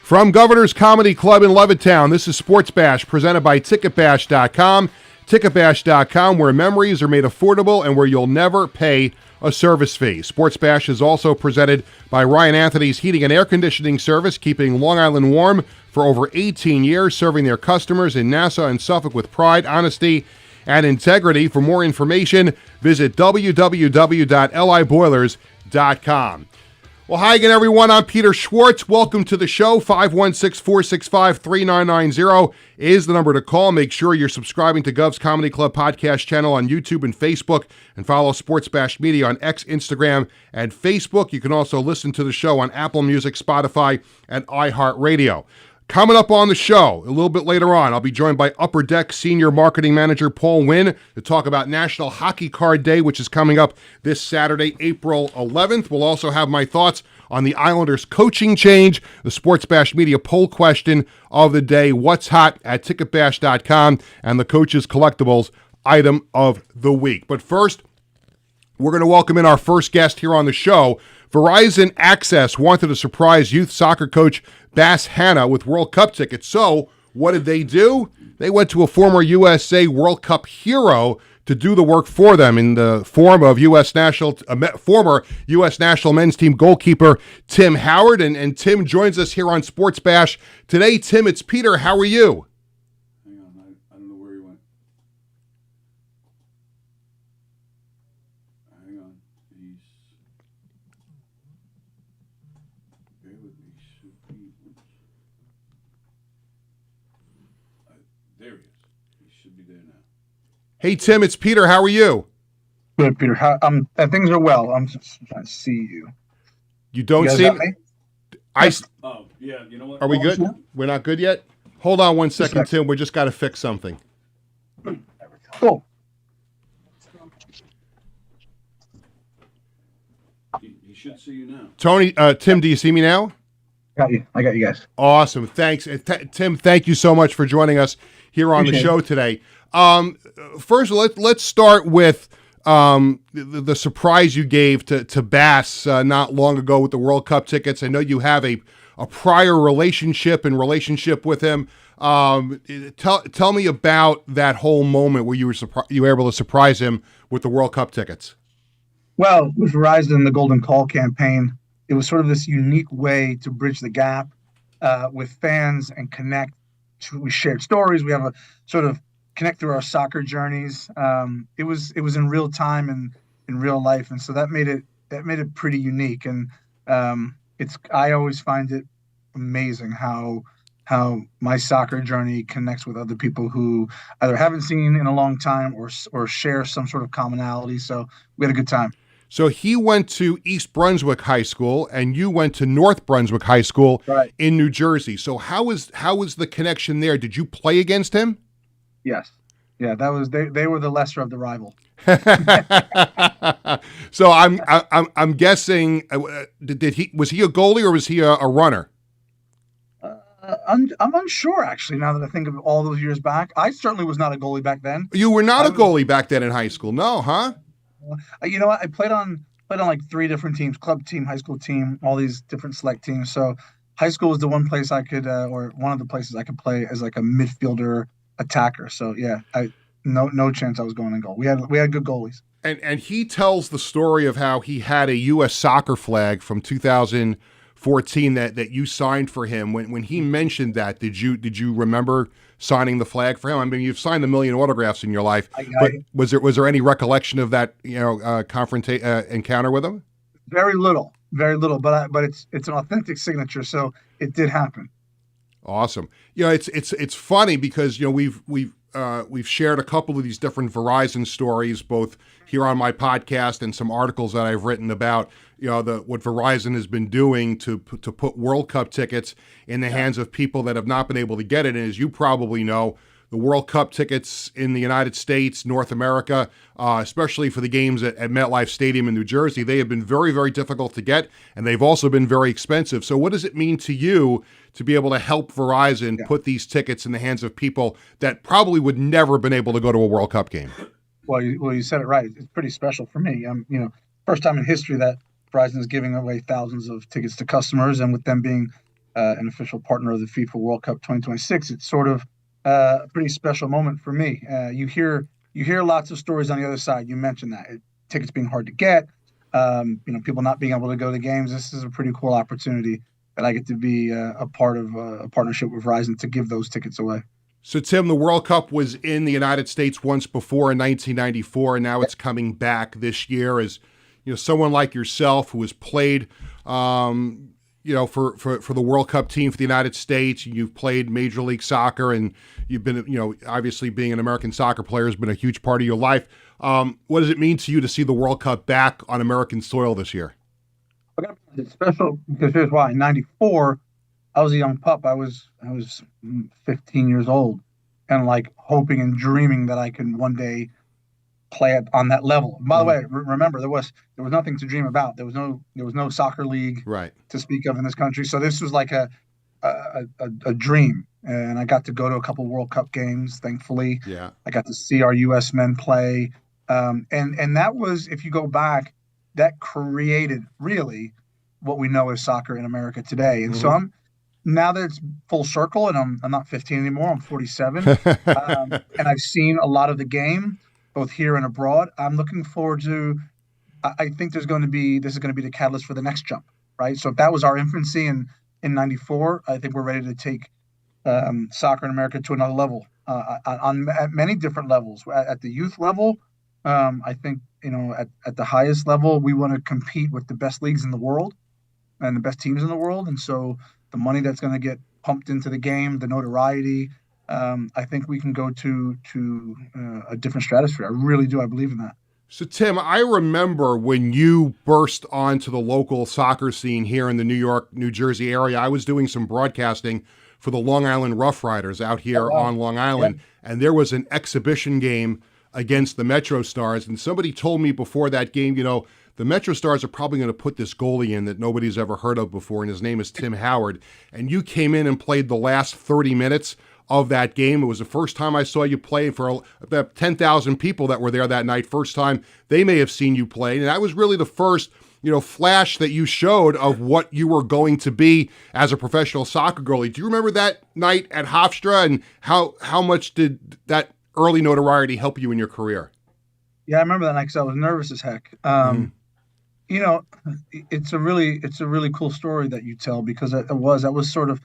From Governor's Comedy Club in Levittown, this is Sportsbash, presented by TicketBash.com. TicketBash.com, where memories are made affordable and where you'll never pay a service fee. Sportsbash is also presented by Ryan Anthony's Heating and Air Conditioning Service, keeping Long Island warm for over 18 years, serving their customers in Nassau and Suffolk with pride, honesty, and integrity. For more information, visit www.liboilers.com. Well, hi again, everyone. I'm Peter Schwartz. Welcome to the show. 516-465-3990 is the number to call. Make sure you're subscribing to Govs Comedy Club podcast channel on YouTube and Facebook, and follow Sports Bash Media on X, Instagram, and Facebook. You can also listen to the show on Apple Music, Spotify, and iHeartRadio. Coming up on the show, a little bit later on, I'll be joined by Upper Deck Senior Marketing Manager Paul Wynn to talk about National Hockey Card Day, which is coming up this Saturday, April 11th. We'll also have my thoughts on the Islanders' coaching change, the Sports Bash Media poll question of the day, what's hot at TicketBash.com, and the Coaches Collectibles item of the week. But first, we're going to welcome in our first guest here on the show. Verizon Access wanted to surprise youth soccer coach Bass Hanna with World Cup tickets. So what did they do? They went to a former USA World Cup hero to do the work for them in the form of former U.S. national men's team goalkeeper Tim Howard. And Tim joins us here on Sports Bash today. Tim, it's Peter. How are you? Hang on, I don't know where he went. Hang on, bear with me. There he is. He should be there now. Hey, Tim, it's Peter. How are you? Good, Peter. Things are well. I'm just trying to see you. You don't You guys see got me? me? Oh, yeah, you know what? Are we good? Yeah. We're not good yet? Hold on one second, second. Tim. We just got to fix something. Cool. He should see you now. Tony, Tim, do you see me now? Got you. I got you guys. Awesome. Thanks. Tim, thank you so much for joining us here on the show today. First, let's start with the surprise you gave to Bass not long ago with the World Cup tickets. I know you have a prior relationship with him. Tell me about that whole moment where you were able to surprise him with the World Cup tickets. Well, with Verizon, the Golden Call campaign, it was sort of this unique way to bridge the gap with fans and connect. We shared stories. We have a sort of connect through our soccer journeys. It was in real time and in real life, and so that made it pretty unique. And I always find it amazing how my soccer journey connects with other people who either haven't seen in a long time or share some sort of commonality. So we had a good time. So he went to East Brunswick High School, and you went to North Brunswick High School in New Jersey. So how was the connection there? Did you play against him? Yes. Yeah, that was they were the lesser of the rival. So I'm guessing was he a goalie or was he a runner? I'm unsure, actually, now that I think of all those years back. I certainly was not a goalie back then. You were not a goalie back then in high school, no, huh? You know what? I played on like 3 different teams: club team, high school team, all these different select teams. So high school was the one place I could, or one of the places I could play as like a midfielder attacker. So yeah, no chance I was going in goal. We had good goalies. And he tells the story of how he had a U.S. soccer flag from 2014 that you signed for him. When he mentioned that, did you remember signing the flag for him? I mean, you've signed a million autographs in your life, but was there any recollection of that encounter with him? Very little, but it's an authentic signature, so it did happen. Awesome. It's funny because we've shared a couple of these different Verizon stories, both here on my podcast and some articles that I've written about what Verizon has been doing to put World Cup tickets in the hands of people that have not been able to get it. And as you probably know, the World Cup tickets in the United States, North America, especially for the games at MetLife Stadium in New Jersey, they have been very, very difficult to get, and they've also been very expensive. So what does it mean to you to be able to help Verizon put these tickets in the hands of people that probably would never have been able to go to a World Cup game? Well, you said it right. It's pretty special for me. First time in history that Verizon is giving away thousands of tickets to customers, and with them being an official partner of the FIFA World Cup 2026. It's sort of a pretty special moment for me. You hear lots of stories on the other side. You mentioned that tickets being hard to get, people not being able to go to games. This is a pretty cool opportunity that I get to be a part of a partnership with Verizon to give those tickets away. So, Tim, the World Cup was in the United States once before in 1994, and now it's coming back this year. As someone like yourself who has played, for the World Cup team for the United States, you've played Major League Soccer, and you've been, obviously being an American soccer player has been a huge part of your life. What does it mean to you to see the World Cup back on American soil this year? It's special because here's why. In '94, I was a young pup. I was 15 years old, and like hoping and dreaming that I can one day play it on that level. By the way, remember there was nothing to dream about. There was no soccer league to speak of in this country. So this was like a dream, and I got to go to a couple World Cup games. Thankfully, I got to see our U.S. men play, and that was, if you go back, that created really what we know as soccer in America today. And so now that it's full circle, and I'm not 15 anymore, I'm 47, and I've seen a lot of the game, both here and abroad. I'm looking forward to. I think this is going to be the catalyst for the next jump, right? So if that was our infancy in '94, I think we're ready to take soccer in America to another level, at many different levels. At the youth level, I think at the highest level, we want to compete with the best leagues in the world and the best teams in the world, and so the money that's going to get pumped into the game, the notoriety. I think we can go to a different stratosphere. I really do. I believe in that. So, Tim, I remember when you burst onto the local soccer scene here in the New York, New Jersey area. I was doing some broadcasting for the Long Island Rough Riders out here on Long Island, and there was an exhibition game against the Metro Stars, and somebody told me before that game, the Metro Stars are probably going to put this goalie in that nobody's ever heard of before, and his name is Tim Howard, and you came in and played the last 30 minutes of that game. It was the first time I saw you play for about 10,000 people that were there that night. First time they may have seen you play. And that was really the first, flash that you showed of what you were going to be as a professional soccer goalie. Do you remember that night at Hofstra, and how much did that early notoriety help you in your career? Yeah, I remember that night because I was nervous as heck. It's a really cool story that you tell, because that was sort of,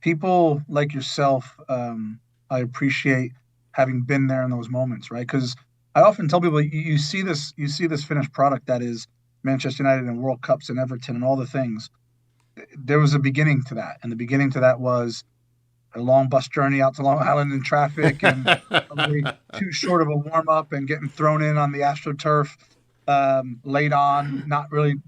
people like yourself, I appreciate having been there in those moments, right? Because I often tell people, you see this finished product that is Manchester United and World Cups and Everton and all the things. There was a beginning to that, and the beginning to that was a long bus journey out to Long Island in traffic, and probably too short of a warm up, and getting thrown in on the AstroTurf late on,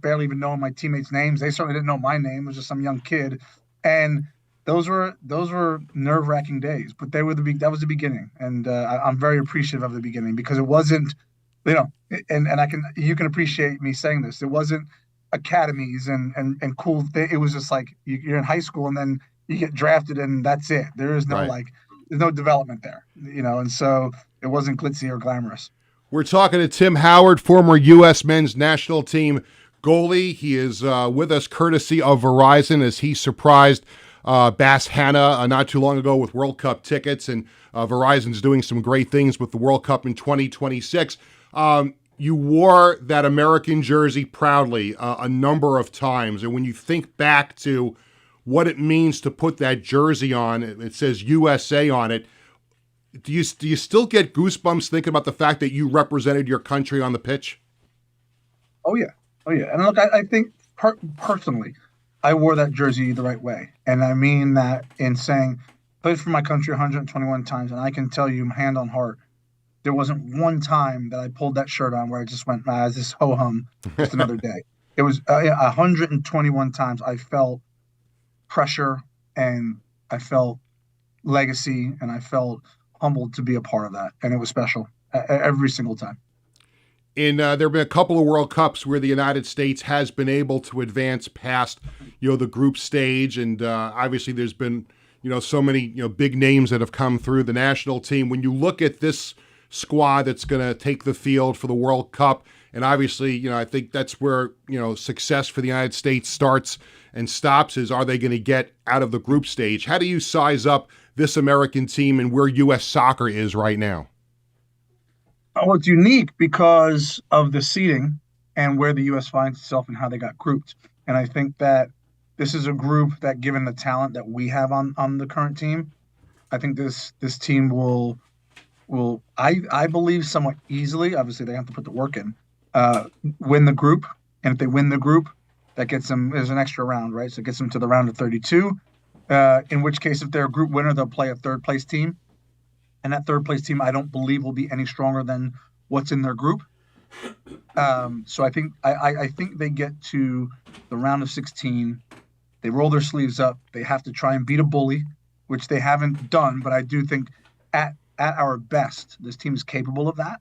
barely even knowing my teammates' names. They certainly didn't know my name. It was just some young kid, and those were nerve-wracking days, but that was the beginning, and I'm very appreciative of the beginning, because it wasn't, and you can appreciate me saying this. It wasn't academies and cool. It was just like you're in high school and then you get drafted and that's it. There is no there's no development there, and so it wasn't glitzy or glamorous. We're talking to Tim Howard, former U.S. men's national team goalie. He is with us courtesy of Verizon, as he surprised Bass Hanna not too long ago with World Cup tickets, and Verizon's doing some great things with the World Cup in 2026. You wore that American jersey proudly a number of times, and when you think back to what it means to put that jersey on, it says USA on it. Do you still get goosebumps thinking about the fact that you represented your country on the pitch? Oh yeah. And look, I think personally, I wore that jersey the right way. And I mean that in saying, played for my country 121 times, and I can tell you, hand on heart, there wasn't one time that I pulled that shirt on where I just went, this ho-hum, just another day. It was 121 times I felt pressure, and I felt legacy, and I felt humbled to be a part of that. And it was special every single time. There have been a couple of World Cups where the United States has been able to advance past, the group stage, and obviously there's been, so many, big names that have come through the national team. When you look at this squad that's going to take the field for the World Cup, And obviously, you know, I think that's where, you know, success for the United States starts and stops is, are they going to get out of the group stage? How do you size up this American team and where U.S. soccer is right now? Oh, it's unique because of the seeding and where the U.S. finds itself and how they got grouped. And I think that this is a group that, given the talent that we have on the current team, I think this team will I believe somewhat easily. Obviously, they have to put the work in. Win the group, and if they win the group, that gets them. There's an extra round, right? So it gets them to the round of 32. In which case, if they're a group winner, they'll play a third place team, and that third place team I don't believe will be any stronger than what's in their group. So I think they get to the round of 16. They roll their sleeves up. They have to try and beat a bully, which they haven't done. But I do think at our best, this team is capable of that.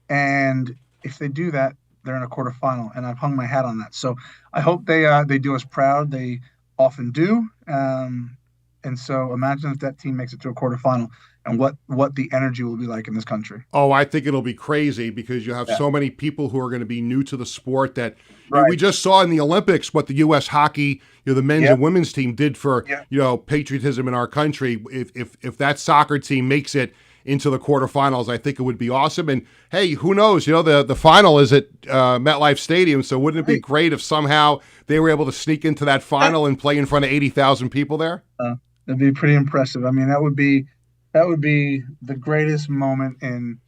And if they do that, they're in a quarterfinal. And I've hung my hat on that. So I hope they do us proud. They often do. And so imagine if that team makes it to a quarterfinal and what the energy will be like in this country. Oh, I think it'll be crazy because you have so many people who are going to be new to the sport that Right. we just saw in the Olympics what the U.S. hockey, you know, the men's and women's team did for, you know, patriotism in our country. If that soccer team makes it into the quarterfinals, I think it would be awesome. And hey, who knows? You know, the final is at MetLife Stadium, so wouldn't it be great if somehow they were able to sneak into that final and play in front of 80,000 people there? That'd be pretty impressive. I mean, that would be the greatest moment in.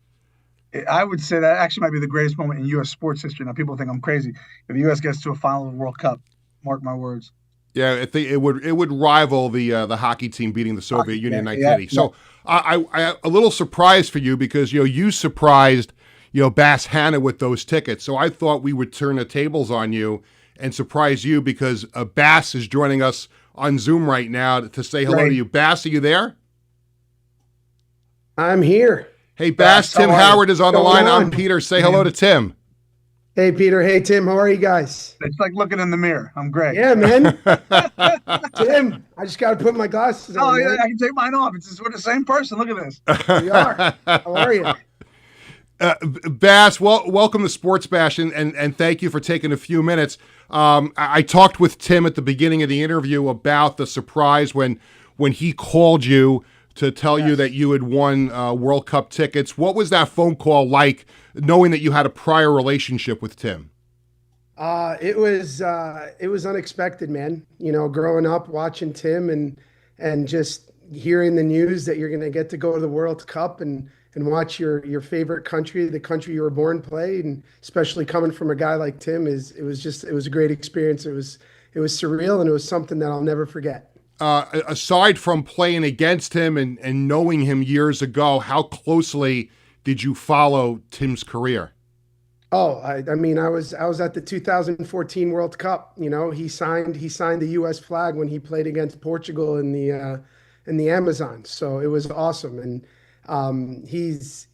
I would say that actually might be the greatest moment in U.S. sports history. Now, people think I'm crazy. If the U.S. gets to a final of the World Cup, mark my words. Yeah, I think it would rival the hockey team beating the Soviet Union in 1980. So I'm a little surprised for you because, you know, you surprised, you know, Bass Hanna with those tickets. So I thought we would turn the tables on you and surprise you because Bass is joining us on Zoom right now to say hello to you. Bass, are you there? I'm here. Hey, Bass, Tim Howard is on the line. I'm Peter. Say hello to Tim. Hey, Peter. Hey, Tim. How are you guys? It's like looking in the mirror. I'm great. Yeah, man. Tim, I just got to put my glasses on. Oh, yeah, I can take mine off. We're the same person. Look at this. We are. How are you? Bass, welcome to Sports Bash, and thank you for taking a few minutes. I talked with Tim at the beginning of the interview about the surprise when he called you to tell you that you had won World Cup tickets. What was that phone call like, knowing that you had a prior relationship with Tim? It was unexpected, man. You know, growing up watching Tim and just hearing the news that you're going to get to go to the World Cup and watch your favorite country, the country you were born, play, and especially coming from a guy like Tim, it was a great experience. It was surreal, and it was something that I'll never forget. Aside from playing against him and knowing him years ago, how closely did you follow Tim's career? Oh, I mean, I was at the 2014 World Cup. You know, he signed the U.S. flag when he played against Portugal in the Amazon. So it was awesome, and he's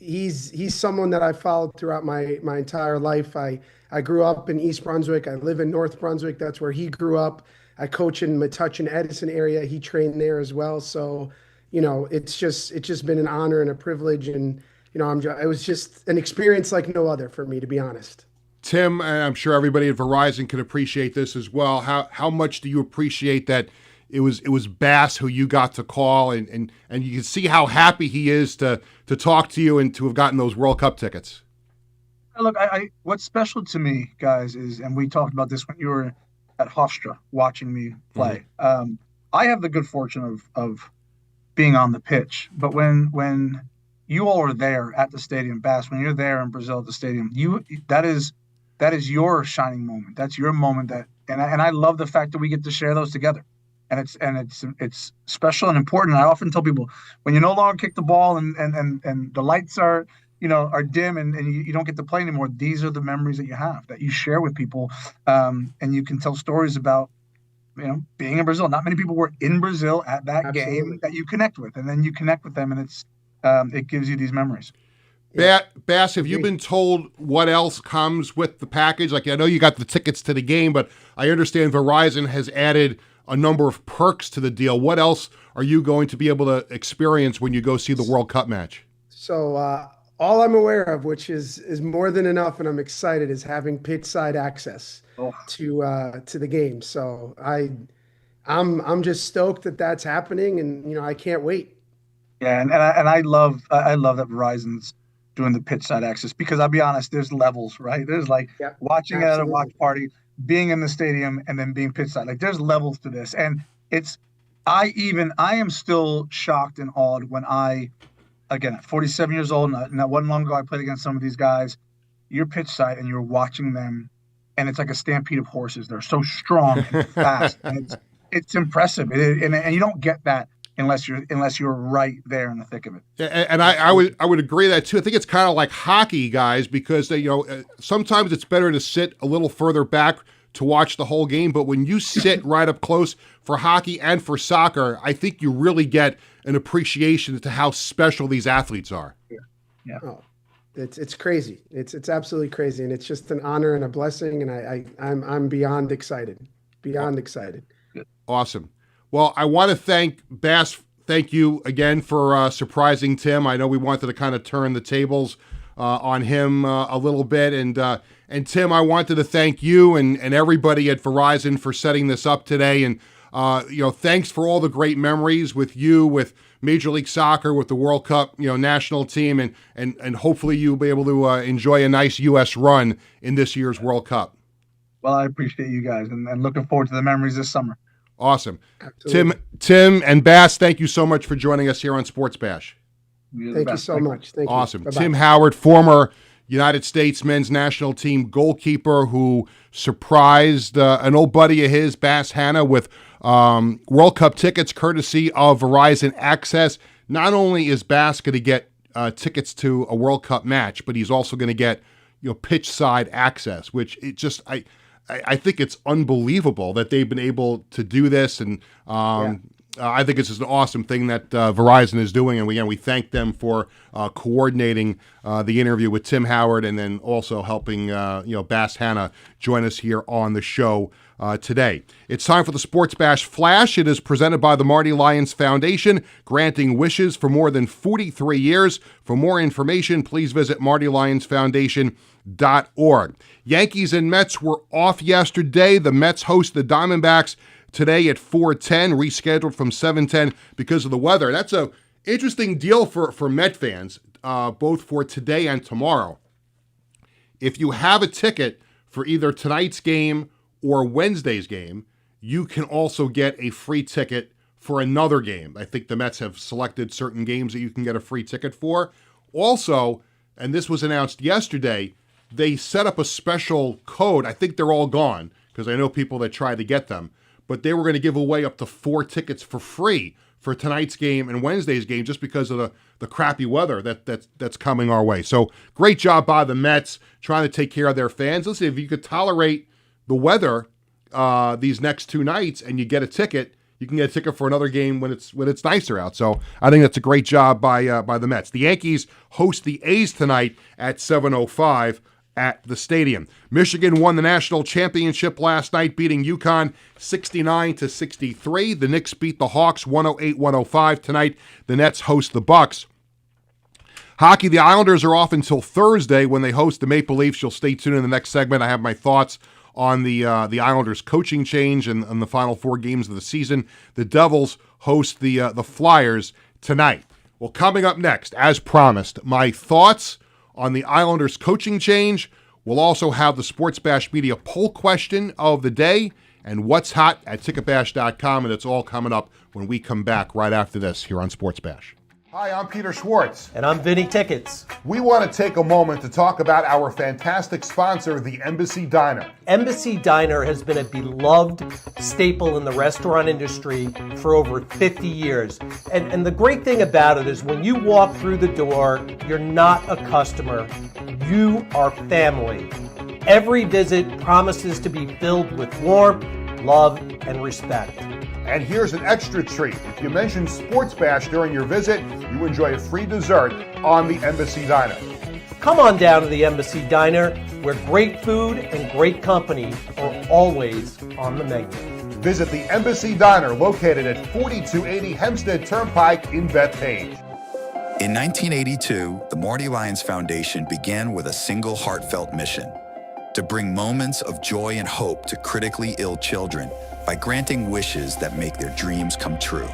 someone that I followed throughout my entire life. I grew up in East Brunswick. I live in North Brunswick. That's where he grew up. I coach in Metuchen, Edison area. He trained there as well. So, you know, it's just been an honor and a privilege, and you know, it was just an experience like no other for me, to be honest. Tim, and I'm sure everybody at Verizon can appreciate this as well. How much do you appreciate that it was Bass who you got to call, and you can see how happy he is to talk to you and to have gotten those World Cup tickets? Look, what's special to me, guys, is, and we talked about this when you were at Hofstra watching me play. Mm-hmm. I have the good fortune of being on the pitch, but when you all are there at the stadium, Bass, when you're there in Brazil at the stadium, that is your shining moment. That's your moment. And I love the fact that we get to share those together, and it's special and important. And I often tell people, when you no longer kick the ball and the lights are dim and you don't get to play anymore, these are the memories that you have, that you share with people, and you can tell stories about, you know, being in Brazil. Not many people were in Brazil at that game that you connect with, and then you connect with them, and it gives you these memories. Bass, have you been told what else comes with the package? Like, I know you got the tickets to the game, but I understand Verizon has added a number of perks to the deal. What else are you going to be able to experience when you go see the World Cup match? So All I'm aware of, which is more than enough, and I'm excited, is having pitch side access to the game. So I'm just stoked that that's happening, and I can't wait. Yeah, and I love that Verizon's doing the pitch side access, because I'll be honest, there's levels, right? There's like watching it at a watch party, being in the stadium, and then being pitch side. Like there's levels to this, and I am still shocked and awed when again, at 47 years old, not one long ago, I played against some of these guys. You're pitch side and you're watching them, and it's like a stampede of horses. They're so strong and fast, and it's impressive. And you don't get that unless you're right there in the thick of it. And I would agree that too. I think it's kind of like hockey, guys, because sometimes it's better to sit a little further back to watch the whole game. But when you sit right up close for hockey and for soccer, I think you really get an appreciation to how special these athletes are. Yeah. Oh, it's crazy. It's absolutely crazy, and it's just an honor and a blessing. And I'm beyond excited. Beyond excited. Awesome. Well, I want to thank Bass. Thank you again for surprising Tim. I know we wanted to kind of turn the tables on him a little bit, and Tim, I wanted to thank you and everybody at Verizon for setting this up today. And thanks for all the great memories with you, with Major League Soccer, with the World Cup, national team, and hopefully you'll be able to enjoy a nice U.S. run in this year's World Cup. Well, I appreciate you guys, and looking forward to the memories this summer. Awesome. Absolutely. Tim and Bass, thank you so much for joining us here on Sports Bash. Thank you so much. Thank you. Awesome. Bye-bye. Tim Howard, former United States men's national team goalkeeper, who surprised an old buddy of his, Bass Hanna, with World Cup tickets courtesy of Verizon Access. Not only is Bass going to get tickets to a World Cup match, but he's also going to get pitch side access, which I think it's unbelievable that they've been able to do this, and I think it's just an awesome thing that Verizon is doing. And we thank them for coordinating the interview with Tim Howard, and then also helping Bass Hanna join us here on the show today. It's time for the Sports Bash Flash. It is presented by the Marty Lyons Foundation, granting wishes for more than 43 years. For more information, please visit martylyonsfoundation.org. Yankees and Mets were off yesterday. The Mets host the Diamondbacks today at 4:10, rescheduled from 7:10 because of the weather. That's a interesting deal for Met fans, both for today and tomorrow. If you have a ticket for either tonight's game or Wednesday's game, you can also get a free ticket for another game. I think the Mets have selected certain games that you can get a free ticket for. Also, and this was announced yesterday, they set up a special code. I think they're all gone because I know people that tried to get them, but they were going to give away up to 4 tickets for free for tonight's game and Wednesday's game just because of the crappy weather that's coming our way. So great job by the Mets trying to take care of their fans. Listen, if you could tolerate the weather these next 2 nights and you get a ticket, you can get a ticket for another game when it's nicer out. So I think that's a great job by the Mets. The Yankees host the A's tonight at 7:05 at the stadium. Michigan won the national championship last night, beating UConn 69-63. The Knicks beat the Hawks 108-105. Tonight, the Nets host the Bucks. Hockey, the Islanders are off until Thursday when they host the Maple Leafs. You'll stay tuned in the next segment. I have my thoughts on the Islanders coaching change and the final 4 games of the season. The Devils host the Flyers tonight. Well, coming up next, as promised, my thoughts on the Islanders coaching change. We'll also have the Sports Bash Media poll question of the day and what's hot at ticketbash.com, and it's all coming up when we come back right after this here on Sports Bash. Hi, I'm Peter Schwartz. And I'm Vinny Tickets. We want to take a moment to talk about our fantastic sponsor, the Embassy Diner. Embassy Diner has been a beloved staple in the restaurant industry for over 50 years. And the great thing about it is when you walk through the door, you're not a customer, you are family. Every visit promises to be filled with warmth, love, and respect. And here's an extra treat. If you mention Sports Bash during your visit, you enjoy a free dessert on the Embassy Diner. Come on down to the Embassy Diner, where great food and great company are always on the menu. Visit the Embassy Diner, located at 4280 Hempstead Turnpike in Bethpage. In 1982, the Marty Lyons Foundation began with a single heartfelt mission: to bring moments of joy and hope to critically ill children by granting wishes that make their dreams come true.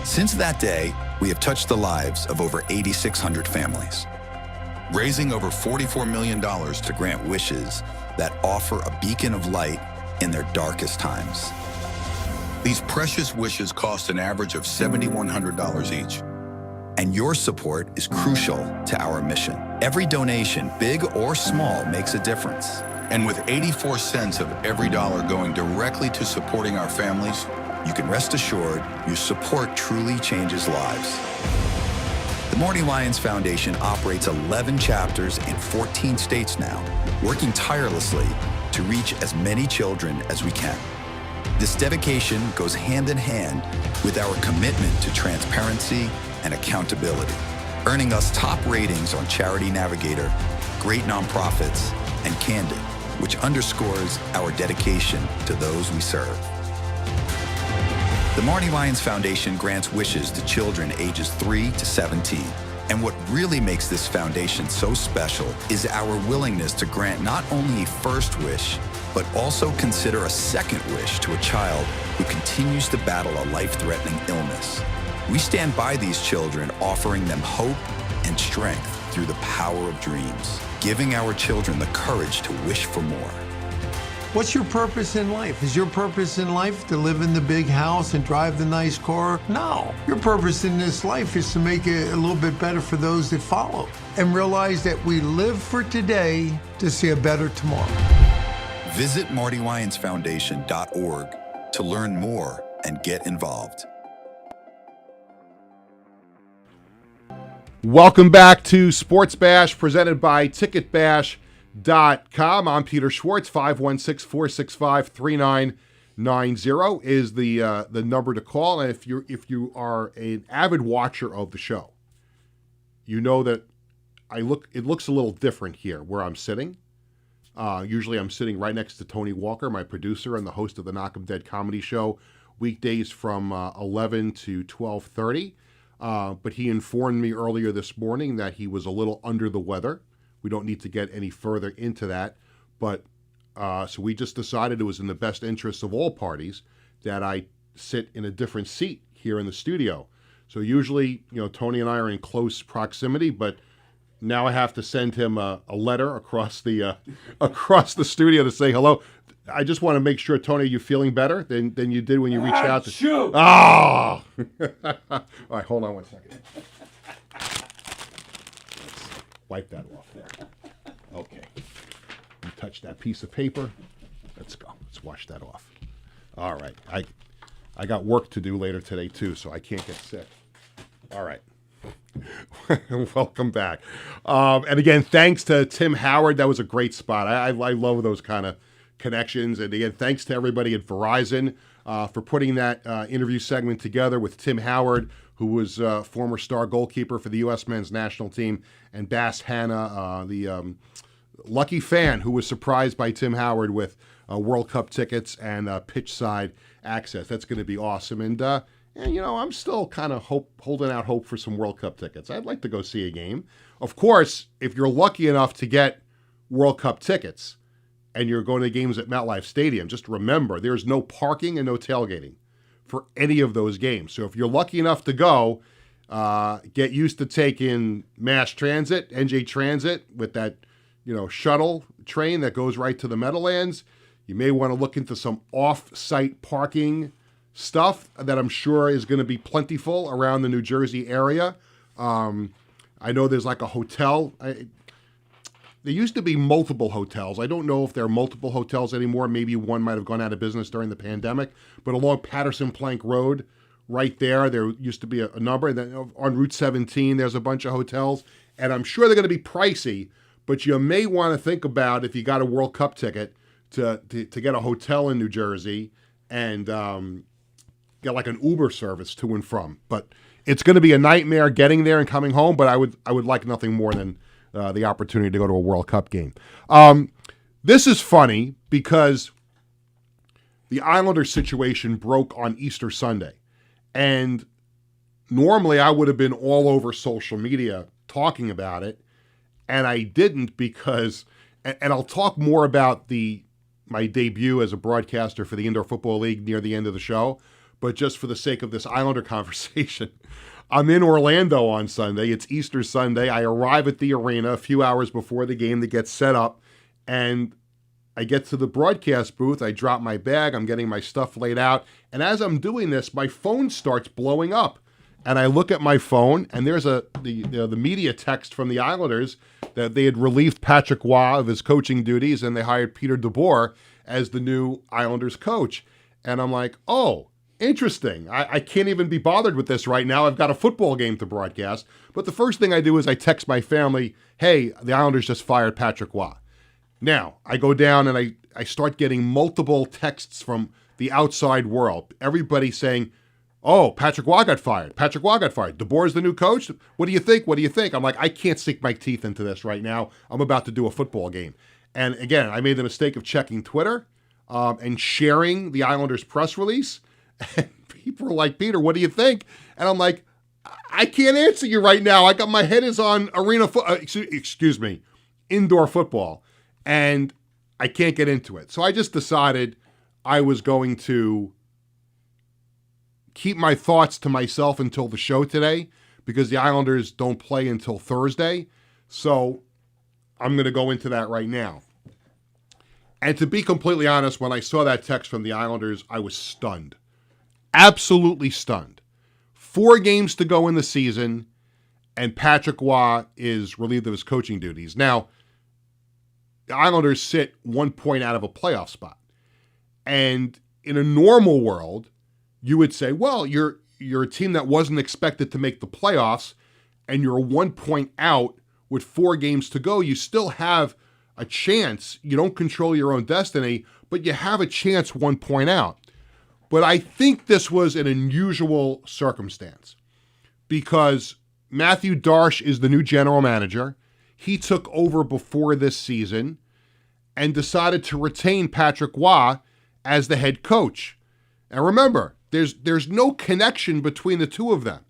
Since that day, we have touched the lives of over 8,600 families, raising over $44 million to grant wishes that offer a beacon of light in their darkest times. These precious wishes cost an average of $7,100 each. And your support is crucial to our mission. Every donation, big or small, makes a difference. And with 84 cents of every dollar going directly to supporting our families, you can rest assured your support truly changes lives. The Marty Lyons Foundation operates 11 chapters in 14 states now, working tirelessly to reach as many children as we can. This dedication goes hand in hand with our commitment to transparency and accountability, earning us top ratings on Charity Navigator, Great Nonprofits, and Candid, which underscores our dedication to those we serve. The Marty Lyons Foundation grants wishes to children ages 3 to 17. And what really makes this foundation so special is our willingness to grant not only a first wish, but also consider a second wish to a child who continues to battle a life-threatening illness. We stand by these children, offering them hope and strength through the power of dreams, giving our children the courage to wish for more. What's your purpose in life? Is your purpose in life to live in the big house and drive the nice car? No. Your purpose in this life is to make it a little bit better for those that follow and realize that we live for today to see a better tomorrow. Visit MartyLyonsFoundation.org to learn more and get involved. Welcome back to Sports Bash, presented by TicketBash.com. I'm Peter Schwartz. 516-465-3990 is the number to call. And if you are an avid watcher of the show, you know that it looks a little different here where I'm sitting. Usually I'm sitting right next to Tony Walker, my producer and the host of the Knock 'em Dead comedy show, weekdays from 11 to 12:30. But he informed me earlier this morning that he was a little under the weather. We don't need to get any further into that. But so we just decided it was in the best interest of all parties that I sit in a different seat here in the studio. So usually, Tony and I are in close proximity, but now I have to send him a letter across the studio to say hello. I just want to make sure, Tony, you're feeling better than you did when you reached out to. Shoot! Oh! All right, hold on one second. Wipe that off there. Okay. You touch that piece of paper. Let's go. Let's wash that off. All right. I got work to do later today too, so I can't get sick. All right. Welcome back. And again, thanks to Tim Howard. That was a great spot. I love those kind of connections. And again, thanks to everybody at Verizon for putting that interview segment together with Tim Howard, who was former star goalkeeper for the U.S. men's national team, and Bass Hanna, the lucky fan who was surprised by Tim Howard with World Cup tickets and pitch side access. That's going to be awesome. And I'm still kind of holding out hope for some World Cup tickets. I'd like to go see a game. Of course, if you're lucky enough to get World Cup tickets and you're going to games at MetLife Stadium, just remember there's no parking and no tailgating for any of those games. So if you're lucky enough to go, get used to taking mass transit, NJ Transit, with that, shuttle train that goes right to the Meadowlands. You may want to look into some off-site parking stuff that I'm sure is going to be plentiful around the New Jersey area. I know there's like a hotel. There used to be multiple hotels. I don't know if there are multiple hotels anymore. Maybe one might have gone out of business during the pandemic. But along Patterson Plank Road, right there used to be a number. And then on Route 17, there's a bunch of hotels. And I'm sure they're going to be pricey. But you may want to think about, if you got a World Cup ticket, to get a hotel in New Jersey and get like an Uber service to and from. But it's going to be a nightmare getting there and coming home. But I would like nothing more than the opportunity to go to a World Cup game. This is funny because the Islanders situation broke on Easter Sunday. And normally I would have been all over social media talking about it, and I didn't because, and I'll talk more about my debut as a broadcaster for the Indoor Football League near the end of the show, but just for the sake of this Islander conversation, I'm in Orlando on Sunday. It's Easter Sunday. I arrive at the arena a few hours before the game to get set up, and I get to the broadcast booth. I drop my bag. I'm getting my stuff laid out, and as I'm doing this, my phone starts blowing up. And I look at my phone, and there's the media text from the Islanders that they had relieved Patrick Roy of his coaching duties, and they hired Peter DeBoer as the new Islanders coach. And I'm like, oh, interesting. I can't even be bothered with this right now. I've got a football game to broadcast. But the first thing I do is I text my family, hey, the Islanders just fired Patrick Roy. Now, I go down and I start getting multiple texts from the outside world. Everybody saying, oh, Patrick Roy got fired. Patrick Roy got fired. DeBoer's the new coach. What do you think? What do you think? I'm like, I can't sink my teeth into this right now. I'm about to do a football game. And again, I made the mistake of checking Twitter and sharing the Islanders press release. And people are like, Peter, what do you think? And I'm like, I can't answer you right now. My head is on indoor football. And I can't get into it. So I just decided I was going to keep my thoughts to myself until the show today because the Islanders don't play until Thursday. So I'm going to go into that right now. And to be completely honest, when I saw that text from the Islanders, I was stunned. Absolutely stunned. 4 games to go in the season, and Patrick Roy is relieved of his coaching duties. Now, the Islanders sit 1 point out of a playoff spot. And in a normal world, you would say, well, you're a team that wasn't expected to make the playoffs, and you're 1 point out with 4 games to go. You still have a chance. You don't control your own destiny, but you have a chance 1 point out. But I think this was an unusual circumstance because Matthew Darche is the new general manager. He took over before this season and decided to retain Patrick Roy as the head coach. And remember, there's no connection between the two of them.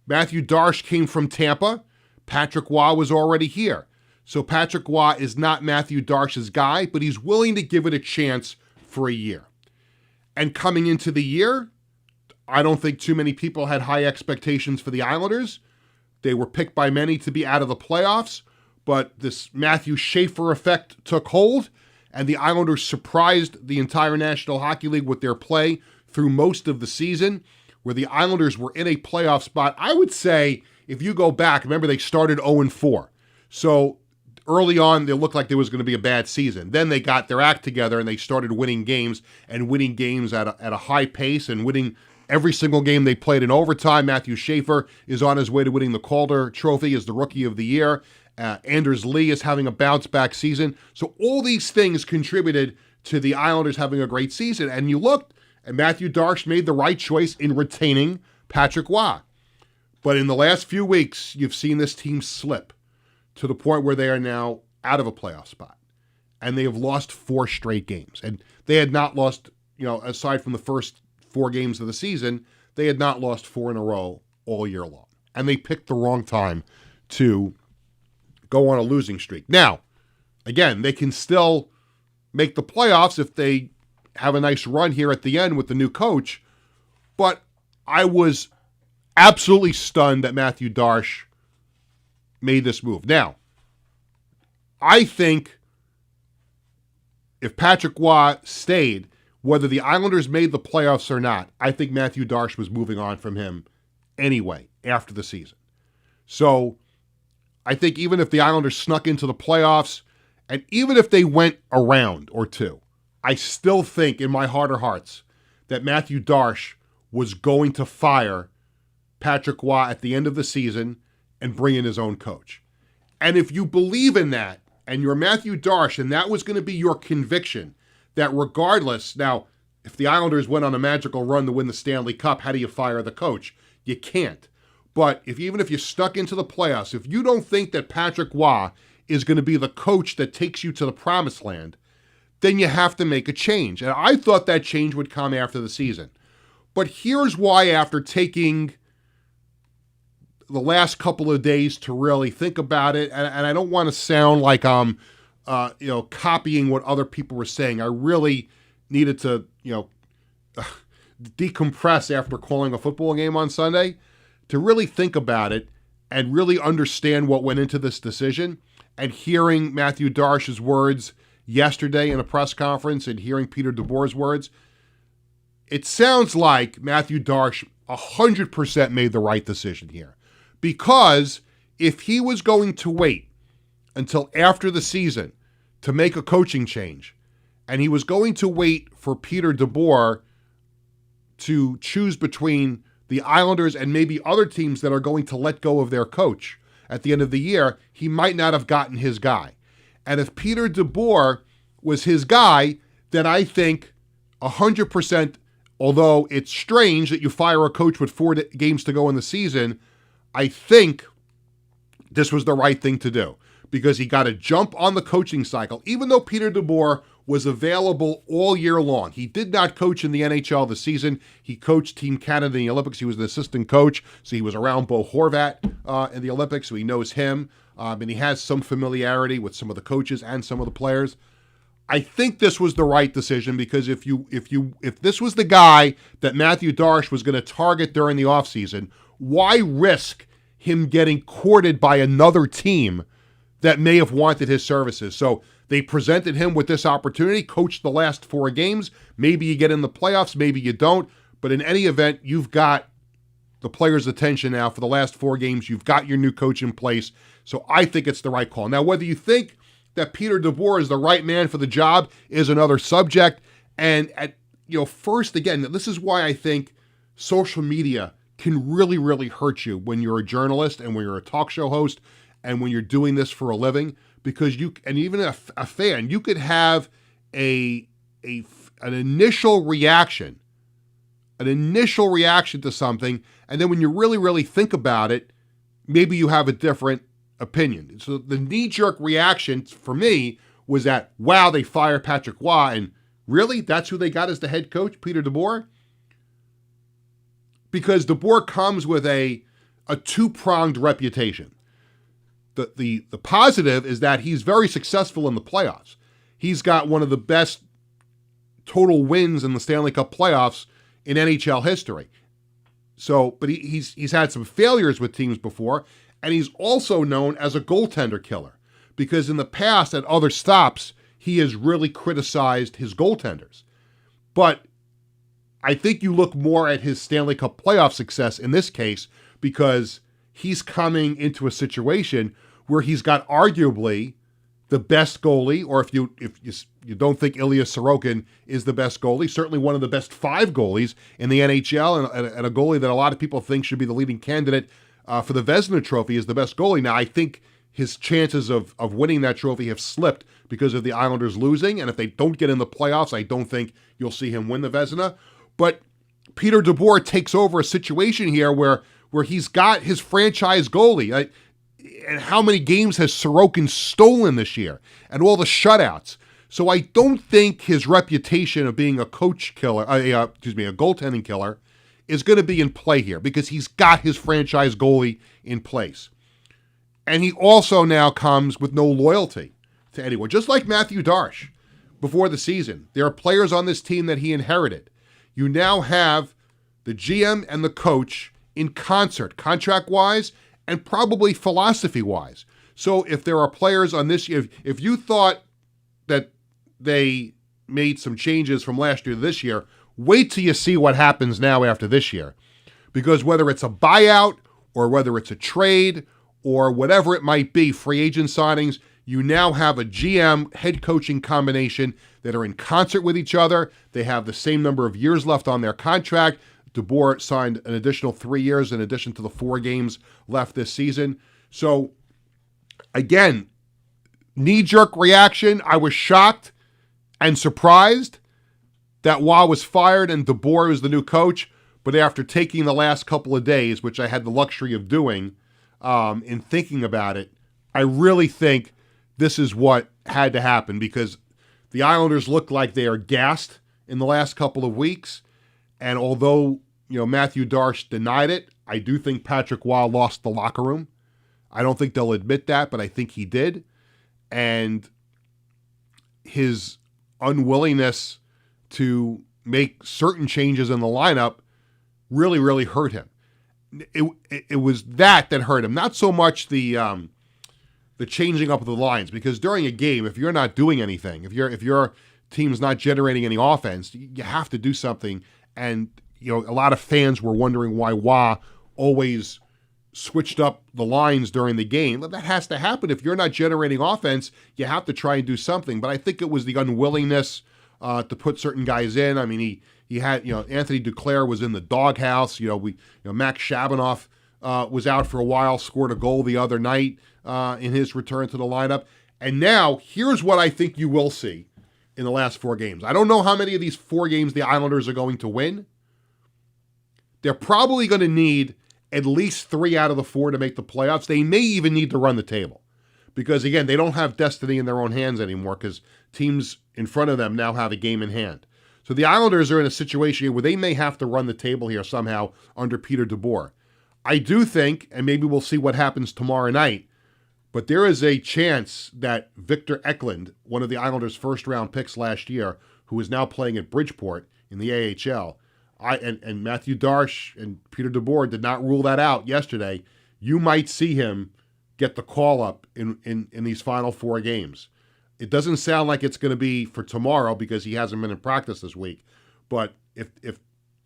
Matthew Darche came from Tampa. Patrick Roy was already here. So Patrick Roy is not Matthew Darche's guy, but he's willing to give it a chance for a year. And coming into the year, I don't think too many people had high expectations for the Islanders. They were picked by many to be out of the playoffs, but this Matthew Schaefer effect took hold, and the Islanders surprised the entire National Hockey League with their play through most of the season, where the Islanders were in a playoff spot. I would say, if you go back, remember they started 0-4. So early on, they looked like there was going to be a bad season. Then they got their act together and they started winning games at a high pace and winning every single game they played in overtime. Matthew Schaefer is on his way to winning the Calder Trophy as the Rookie of the Year. Anders Lee is having a bounce-back season. So all these things contributed to the Islanders having a great season. And you looked, and Matthew Darche made the right choice in retaining Patrick Roy. But in the last few weeks, you've seen this team slip to the point where they are now out of a playoff spot. And they have lost 4 straight games. And they had not lost, aside from the first 4 games of the season, they had not lost 4 in a row all year long. And they picked the wrong time to go on a losing streak. Now, again, they can still make the playoffs if they have a nice run here at the end with the new coach. But I was absolutely stunned that Matthew Darche made this move. Now, I think if Patrick Roy stayed, whether the Islanders made the playoffs or not, I think Matthew Darche was moving on from him anyway after the season. So I think even if the Islanders snuck into the playoffs, and even if they went a round or 2, I still think in my heart of hearts that Matthew Darche was going to fire Patrick Roy at the end of the season and bring in his own coach. And if you believe in that, and you're Matthew Darche, and that was going to be your conviction, that regardless, now, if the Islanders went on a magical run to win the Stanley Cup, how do you fire the coach? You can't. But even if you're stuck into the playoffs, if you don't think that Patrick Roy is going to be the coach that takes you to the promised land, then you have to make a change. And I thought that change would come after the season. But here's why, after taking the last couple of days to really think about it, and I don't want to sound like I'm, copying what other people were saying. I really needed to, decompress after calling a football game on Sunday, to really think about it and really understand what went into this decision. And hearing Matthew Darsh's words yesterday in a press conference and hearing Peter DeBoer's words, it sounds like Matthew Darsh 100% made the right decision here. Because if he was going to wait until after the season to make a coaching change, and he was going to wait for Peter DeBoer to choose between the Islanders and maybe other teams that are going to let go of their coach at the end of the year, he might not have gotten his guy. And if Peter DeBoer was his guy, then I think 100%, although it's strange that you fire a coach with 4 games to go in the season, I think this was the right thing to do, because he got a jump on the coaching cycle. Even though Peter DeBoer was available all year long, he did not coach in the NHL this season. He coached Team Canada in the Olympics. He was an assistant coach, so he was around Bo Horvat in the Olympics, so he knows him, and he has some familiarity with some of the coaches and some of the players. I think this was the right decision, because if this was the guy that Matthew Darsh was going to target during the offseason, why risk him getting courted by another team that may have wanted his services? So they presented him with this opportunity, coached the last 4 games. Maybe you get in the playoffs, maybe you don't. But in any event, you've got the players' attention now for the last 4 games. You've got your new coach in place. So I think it's the right call. Now, whether you think that Peter DeBoer is the right man for the job is another subject. And first, again, this is why I think social media can really, really hurt you when you're a journalist and when you're a talk show host and when you're doing this for a living, because and even a fan, you could have an initial reaction to something, and then when you really, really think about it, maybe you have a different opinion. So the knee-jerk reaction for me was that, wow, they fired Patrick Waugh, and really, that's who they got as the head coach, Peter DeBoer? Because DeBoer comes with a 2-pronged reputation. The positive is that he's very successful in the playoffs. He's got one of the best total wins in the Stanley Cup playoffs in NHL history. So, but he's had some failures with teams before, and he's also known as a goaltender killer, because in the past at other stops, he has really criticized his goaltenders. But I think you look more at his Stanley Cup playoff success in this case, because he's coming into a situation where he's got arguably the best goalie, or if you don't think Ilya Sorokin is the best goalie, certainly one of the best 5 goalies in the NHL, and a goalie that a lot of people think should be the leading candidate for the Vezina Trophy is the best goalie. Now, I think his chances of winning that trophy have slipped because of the Islanders losing, and if they don't get in the playoffs, I don't think you'll see him win the Vezina. But Peter DeBoer takes over a situation here where he's got his franchise goalie. And how many games has Sorokin stolen this year? And all the shutouts. So I don't think his reputation of being a coach killer, a goaltending killer, is going to be in play here, because he's got his franchise goalie in place. And he also now comes with no loyalty to anyone. Just like Matthew Darsh before the season. There are players on this team that he inherited. You now have the GM and the coach in concert, contract-wise and probably philosophy-wise. So if there are players on this year, if you thought that they made some changes from last year to this year, wait till you see what happens now after this year. Because whether it's a buyout or whether it's a trade or whatever it might be, free agent signings, you now have a GM head coaching combination that are in concert with each other. They have the same number of years left on their contract. DeBoer signed an additional 3 years in addition to the 4 games left this season. So, again, knee-jerk reaction. I was shocked and surprised that Waugh was fired and DeBoer was the new coach. But after taking the last couple of days, which I had the luxury of doing, in thinking about it, I really think this is what had to happen, because the Islanders look like they are gassed in the last couple of weeks. And although, Matthew Darsh denied it, I do think Patrick Waugh lost the locker room. I don't think they'll admit that, but I think he did. And his unwillingness to make certain changes in the lineup really, really hurt him. It was that hurt him, not so much the changing up of the lines, because during a game, if you're not doing anything, if your team's not generating any offense, you have to do something. And a lot of fans were wondering why Waugh always switched up the lines during the game. That has to happen. If you're not generating offense, you have to try and do something. But I think it was the unwillingness to put certain guys in. I mean, he had, Anthony Duclair was in the doghouse. Max Shabanoff was out for a while, scored a goal the other night in his return to the lineup. And now, here's what I think you will see in the last 4 games. I don't know how many of these 4 games the Islanders are going to win. They're probably going to need at least 3 out of the 4 to make the playoffs. They may even need to run the table because, again, they don't have destiny in their own hands anymore because teams in front of them now have a game in hand. So the Islanders are in a situation where they may have to run the table here somehow under Peter DeBoer. I do think, and maybe we'll see what happens tomorrow night, but there is a chance that Victor Eklund, one of the Islanders' first-round picks last year, who is now playing at Bridgeport in the AHL, and Matthew Darsh and Peter DeBoer did not rule that out yesterday. You might see him get the call-up in these final 4 games. It doesn't sound like it's going to be for tomorrow because he hasn't been in practice this week. But if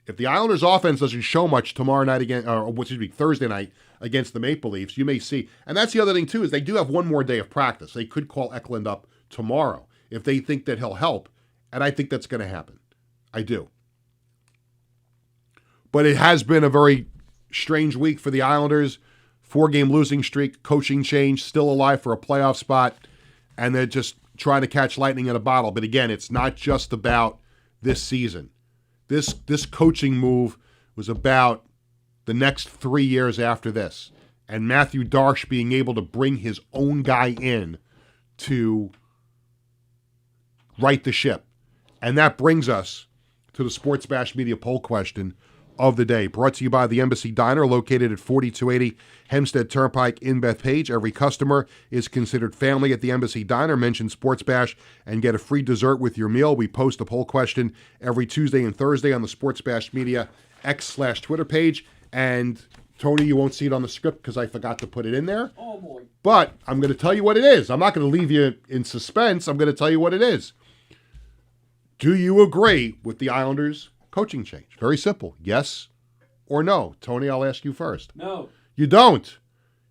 the Islanders' offense doesn't show much tomorrow night Thursday night against the Maple Leafs, you may see. And that's the other thing too, is they do have one more day of practice. They could call Eklund up tomorrow if they think that he'll help, and I think that's going to happen. I do. But it has been a very strange week for the Islanders. 4-game losing streak, coaching change, still alive for a playoff spot, and they're just trying to catch lightning in a bottle. But again, it's not just about this season. This coaching move was about the next 3 years after this, and Matthew Darsh being able to bring his own guy in to right the ship. And that brings us to the Sportsbash Media poll question of the day, brought to you by the Embassy Diner, located at 4280 Hempstead Turnpike in Bethpage. Every customer is considered family at the Embassy Diner. Mention Sportsbash and get a free dessert with your meal. We post a poll question every Tuesday and Thursday on the Sportsbash Media X/Twitter page. And Tony, you won't see it on the script because I forgot to put it in there. Oh, boy. But I'm going to tell you what it is. I'm not going to leave you in suspense. I'm going to tell you what it is. Do you agree with the Islanders' coaching change? Very simple. Yes or no. Tony, I'll ask you first. No. You don't.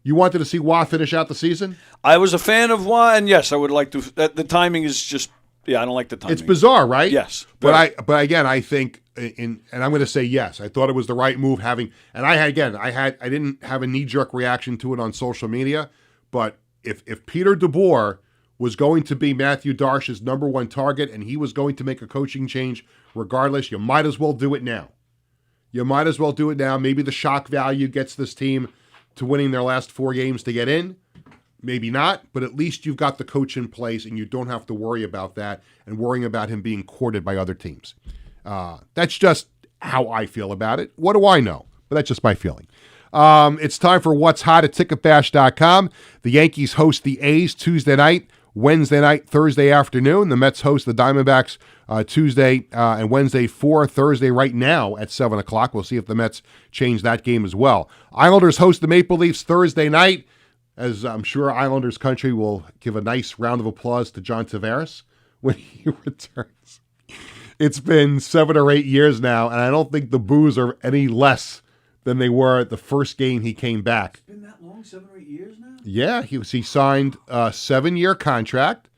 You wanted to see Waugh finish out the season? I was a fan of Waugh, and yes, I would like to. The timing is just, I don't like the timing. It's bizarre, right? Yes. But again, I think, and I'm going to say yes. I thought it was the right move having, and I didn't have a knee-jerk reaction to it on social media, but if Peter DeBoer was going to be Matthew Darsh's number 1 target and he was going to make a coaching change regardless, you might as well do it now. Maybe the shock value gets this team to winning their last 4 games to get in. Maybe not, but at least you've got the coach in place and you don't have to worry about that and worrying about him being courted by other teams. That's just how I feel about it. What do I know? But that's just my feeling. It's time for What's Hot at ticketbash.com. The Yankees host the A's Tuesday night, Wednesday night, Thursday afternoon. The Mets host the Diamondbacks Tuesday and Wednesday for Thursday right now at 7 o'clock. We'll see if the Mets change that game as well. Islanders host the Maple Leafs Thursday night, as I'm sure Islanders country will give a nice round of applause to John Tavares when he returns. It's been 7 or 8 years now, and I don't think the boos are any less than they were at the first game he came back. It's been that long, 7 or 8 years now? Yeah, he signed a 7-year contract,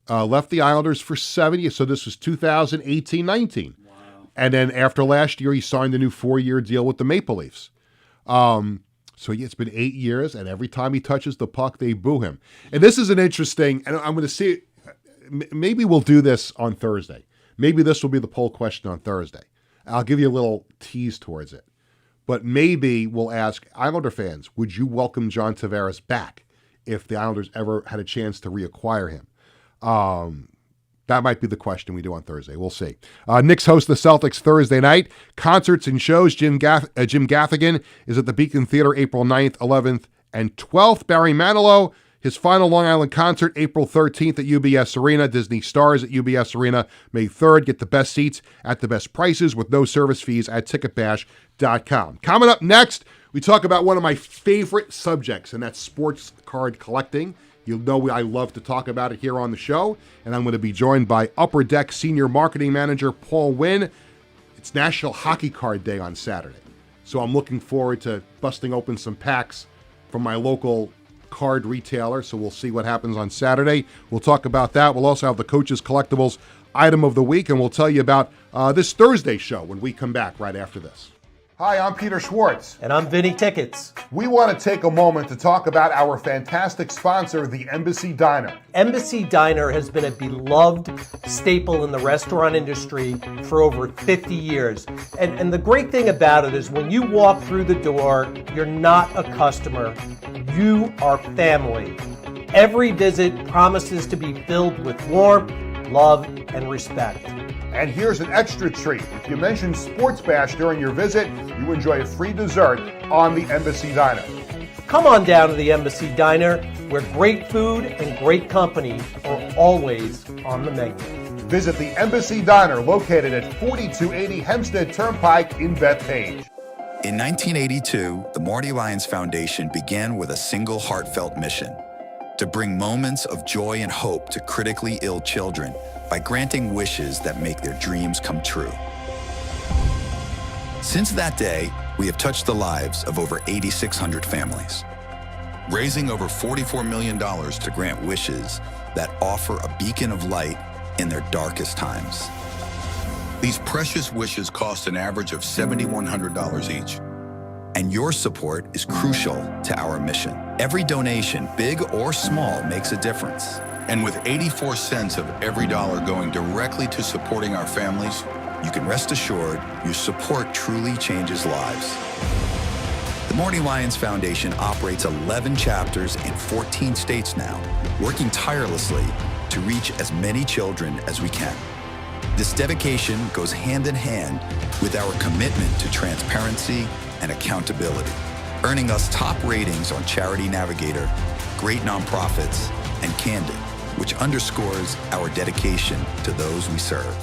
left the Islanders for 7 years. So this was 2018-19. Wow. And then after last year, he signed a new 4-year deal with the Maple Leafs. So yeah, it's been 8 years, and every time he touches the puck, they boo him. And this is an interesting, and I'm going to see, maybe we'll do this on Thursday. Maybe this will be the poll question on Thursday. I'll give you a little tease towards it. But maybe we'll ask Islander fans, would you welcome John Tavares back if the Islanders ever had a chance to reacquire him? That might be the question we do on Thursday. We'll see. Knicks host the Celtics Thursday night. Concerts and shows. Jim Gaffigan is at the Beacon Theater April 9th, 11th, and 12th. Barry Manilow, his final Long Island concert, April 13th at UBS Arena. Disney Stars at UBS Arena, May 3rd. Get the best seats at the best prices with no service fees at ticketbash.com. Coming up next, we talk about one of my favorite subjects, and that's sports card collecting. You'll know I love to talk about it here on the show, and I'm going to be joined by Upper Deck Senior Marketing Manager Paul Wynn. It's National Hockey Card Day on Saturday, so I'm looking forward to busting open some packs from my local card retailer, so we'll see what happens on Saturday. We'll talk about that. We'll also have the Coaches Collectibles Item of the Week, and we'll tell you about this Thursday show when we come back right after this. Hi, I'm Peter Schwartz. And I'm Vinny Tickets. We want to take a moment to talk about our fantastic sponsor, the Embassy Diner. Embassy Diner has been a beloved staple in the restaurant industry for over 50 years. And the great thing about it is when you walk through the door, you're not a customer, you are family. Every visit promises to be filled with warmth, love, and respect. And here's an extra treat. If you mention Sportsbash during your visit, you enjoy a free dessert on the Embassy Diner. Come on down to the Embassy Diner, where great food and great company are always on the menu. Visit the Embassy Diner, located at 4280 Hempstead Turnpike in Bethpage. In 1982, the Marty Lyons Foundation began with a single heartfelt mission: to bring moments of joy and hope to critically ill children by granting wishes that make their dreams come true. Since that day, we have touched the lives of over 8,600 families, raising over $44 million to grant wishes that offer a beacon of light in their darkest times. These precious wishes cost an average of $7,100 each. And your support is crucial to our mission. Every donation, big or small, makes a difference. And with 84 cents of every dollar going directly to supporting our families, you can rest assured your support truly changes lives. The Marty Lyons Foundation operates 11 chapters in 14 states now, working tirelessly to reach as many children as we can. This dedication goes hand in hand with our commitment to transparency and accountability, earning us top ratings on Charity Navigator, Great Nonprofits, and Candid, which underscores our dedication to those we serve.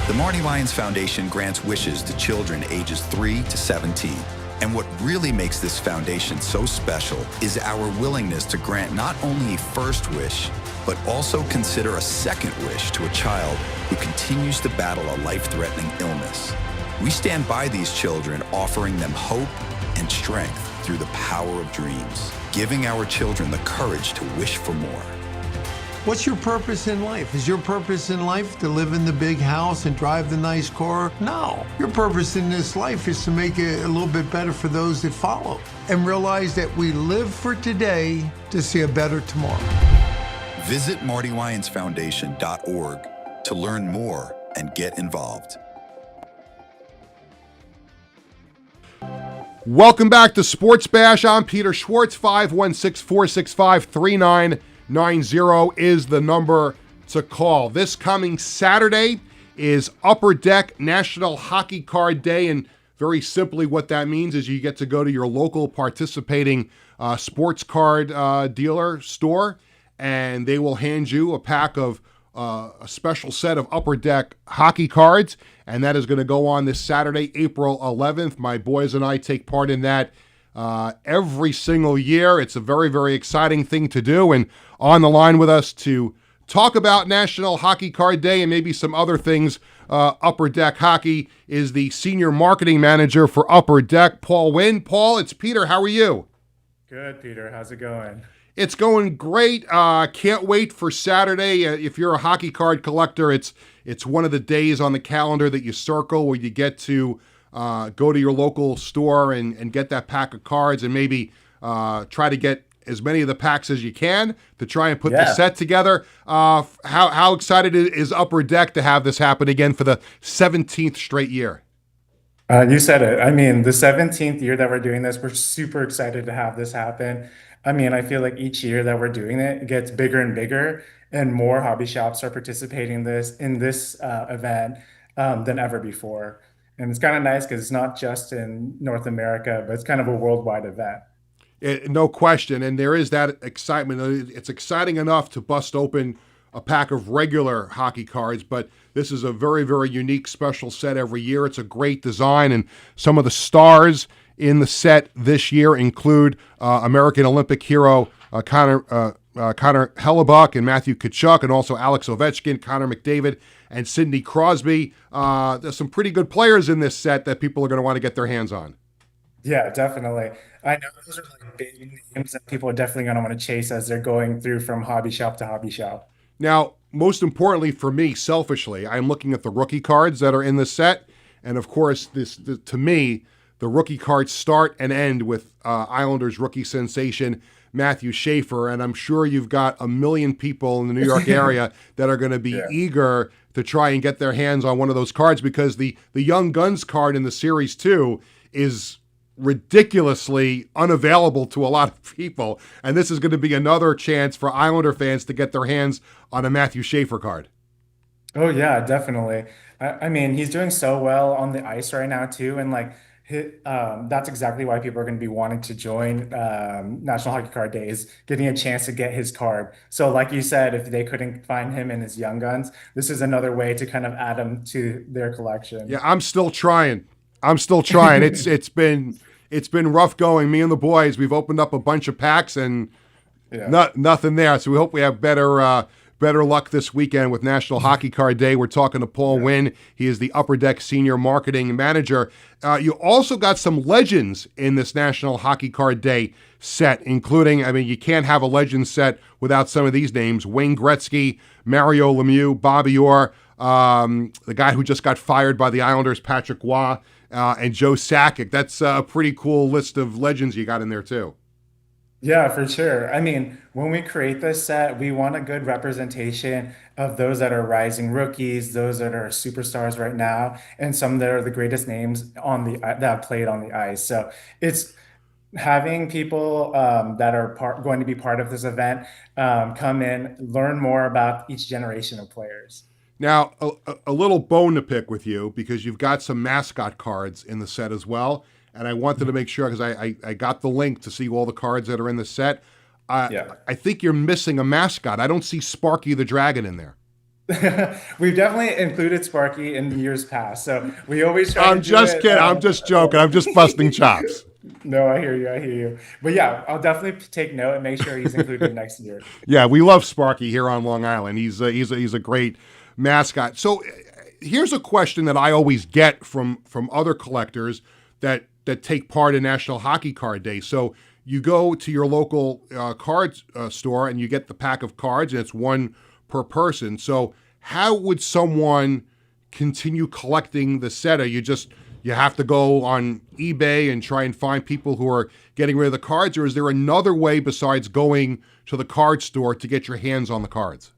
The Marty Lyons Foundation grants wishes to children ages 3 to 17. And what really makes this foundation so special is our willingness to grant not only a first wish, but also consider a second wish to a child who continues to battle a life-threatening illness. We stand by these children, offering them hope and strength through the power of dreams, giving our children the courage to wish for more. What's your purpose in life? Is your purpose in life to live in the big house and drive the nice car? No. Your purpose in this life is to make it a little bit better for those that follow and realize that we live for today to see a better tomorrow. Visit MartyLyonsFoundation.org to learn more and get involved. Welcome back to Sports Bash. I'm Peter Schwartz. 516-465-3990 is the number to call. This coming Saturday is Upper Deck National Hockey Card Day, and very simply what that means is you get to go to your local participating sports card dealer store, and they will hand you a pack of a special set of Upper Deck hockey cards, and that is going to go on this Saturday, April 11th. My boys and I take part in that every single year. It's a very, very exciting thing to do, and on the line with us to talk about National Hockey Card Day and maybe some other things, Upper Deck Hockey, is the Senior Marketing Manager for Upper Deck, Paul Wynn. Paul, it's Peter. How are you? Good, Peter. How's it going? It's going great. Can't wait for Saturday. If you're a hockey card collector, it's one of the days on the calendar that you circle where you get to go to your local store and get that pack of cards and maybe try to get as many of the packs as you can to try and put the set together. How excited is Upper Deck to have this happen again for the 17th straight year? You said it. I mean, the 17th year that we're doing this, we're super excited to have this happen. I mean, I feel like each year that we're doing it, it gets bigger and bigger. and more hobby shops are participating in this event than ever before. And it's kind of nice because it's not just in North America, but it's kind of a worldwide event. No question. And there is that excitement. It's exciting enough to bust open a pack of regular hockey cards, but this is a very, very unique special set every year. It's a great design, and some of the stars in the set this year include American Olympic hero Connor Hellebuck and Matthew Tkachuk, and also Alex Ovechkin, Connor McDavid, and Sidney Crosby. There's some pretty good players in this set that people are going to want to get their hands on. Yeah, definitely. I know those are like big names that people are definitely going to want to chase as they're going through from hobby shop to hobby shop. Now, most importantly for me, selfishly, I'm looking at the rookie cards that are in the set. And of course, to me, the rookie cards start and end with Islanders rookie sensation Matthew Schaefer. And I'm sure you've got a million people in the New York area that are going to be eager to try and get their hands on one of those cards, because the Young Guns card in the series too is ridiculously unavailable to a lot of people, and this is going to be another chance for Islander fans to get their hands on a Matthew Schaefer card. Oh yeah, definitely. I mean, he's doing so well on the ice right now too, and like that's exactly why people are going to be wanting to join National Hockey Card Days, getting a chance to get his card. So, like you said, if they couldn't find him in his Young Guns, this is another way to kind of add him to their collection. Yeah, I'm still trying. It's been rough going. Me and the boys, we've opened up a bunch of packs and nothing there. So we hope we have better luck this weekend with National Hockey Card Day. We're talking to Paul Wynn. He is the Upper Deck Senior Marketing Manager. You also got some legends in this National Hockey Card Day set, including, I mean, you can't have a legend set without some of these names: Wayne Gretzky, Mario Lemieux, Bobby Orr, the guy who just got fired by the Islanders, Patrick Waugh, and Joe Sakic. That's a pretty cool list of legends you got in there too. Yeah, for sure. I mean, when we create this set, we want a good representation of those that are rising rookies, those that are superstars right now, and some that are the greatest names that have played on the ice. So it's having people that are going to be part of this event come in, learn more about each generation of players. Now, a little bone to pick with you, because you've got some mascot cards in the set as well. And I wanted to make sure, because I got the link to see all the cards that are in the set. I think you're missing a mascot. I don't see Sparky the Dragon in there. We've definitely included Sparky in years past. So we always try I'm just kidding. I'm just joking. I'm just busting chops. No, I hear you. But yeah, I'll definitely take note and make sure he's included next year. Yeah, we love Sparky here on Long Island. He's a great mascot. So here's a question that I always get from other collectors that take part in National Hockey Card Day. So you go to your local card store and you get the pack of cards, and it's one per person. So how would someone continue collecting the set? You have to go on eBay and try and find people who are getting rid of the cards, or is there another way besides going to the card store to get your hands on the cards?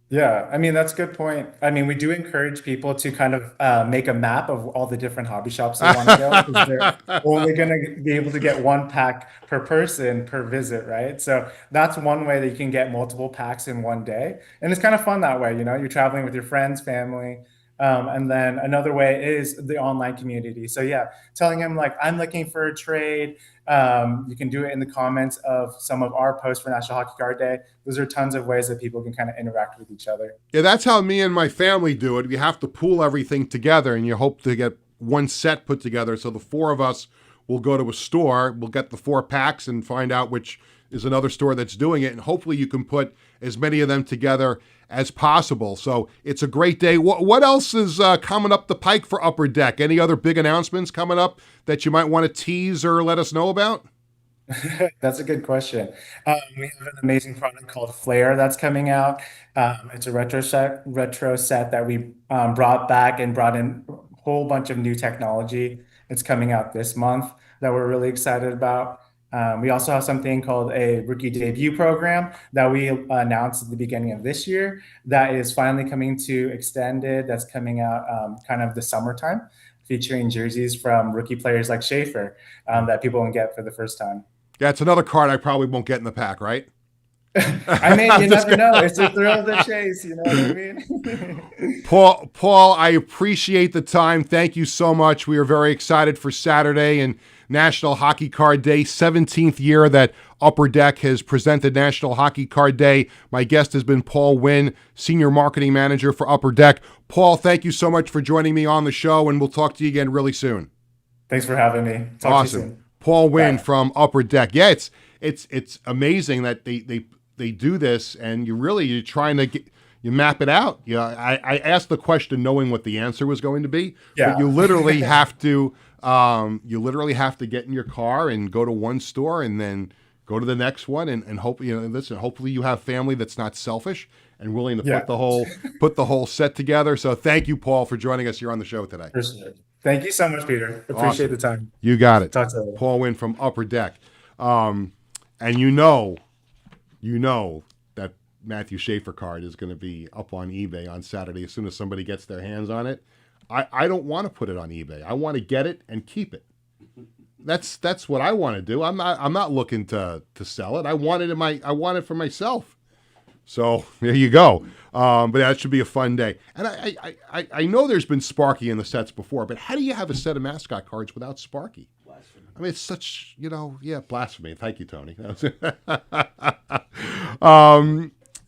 Yeah, I mean, that's a good point. I mean, we do encourage people to kind of make a map of all the different hobby shops they want to go, because they're only going to be able to get one pack per person per visit, right? So that's one way that you can get multiple packs in one day. And it's kind of fun that way, you're traveling with your friends, family. And then another way is the online community. So yeah, telling him like, I'm looking for a trade. You can do it in the comments of some of our posts for National Hockey Card Day. Those are tons of ways that people can kind of interact with each other. Yeah, that's how me and my family do it. You have to pool everything together, and you hope to get one set put together. So the four of us will go to a store, we'll get the 4 packs and find out which is another store that's doing it. And hopefully you can put as many of them together as possible. So it's a great day. What else is coming up the pike for Upper Deck? Any other big announcements coming up that you might want to tease or let us know about? That's a good question. We have an amazing product called Flare that's coming out. It's a retro set that we brought back and brought in a whole bunch of new technology. It's coming out this month that we're really excited about. We also have something called a rookie debut program that we announced at the beginning of this year that is finally coming to extended. That's coming out kind of the summertime, featuring jerseys from rookie players like Schaefer that people won't get for the first time. Yeah, it's another card I probably won't get in the pack, right? I mean, you never know. It's a thrill of the chase. You know what I mean? Paul, I appreciate the time. Thank you so much. We are very excited for Saturday and National Hockey Card Day, 17th year that Upper Deck has presented National Hockey Card Day. My guest has been Paul Wynn, Senior Marketing Manager for Upper Deck. Paul, thank you so much for joining me on the show, and we'll talk to you again really soon. Than's for having me. Talk Awesome. to you soon. Paul Wynn Bye. from Upper Deck. Yeah, it's amazing that they do this, and you're trying to you map it out. I asked the question knowing what the answer was going to be, Yeah. but you literally have to get in your car and go to one store and then go to the next one and hope hopefully you have family that's not selfish and willing to Yeah. put the whole set together. So thank you, Paul, for joining us here on the show today. For sure. Thank you so much, Peter. Appreciate Awesome. the time. You got it. Talk to you later. Paul Wynn from Upper Deck. And you know that Matthew Schaefer card is going to be up on eBay on Saturday as soon as somebody gets their hands on it. I don't want to put it on eBay. I want to get it and keep it. That's what I want to do. I'm not looking to sell it. I want it for myself. So there you go. But that should be a fun day. And I know there's been Sparky in the sets before, but how do you have a set of mascot cards without Sparky? Blasphemy. I mean, it's such, blasphemy. Thank you, Tony.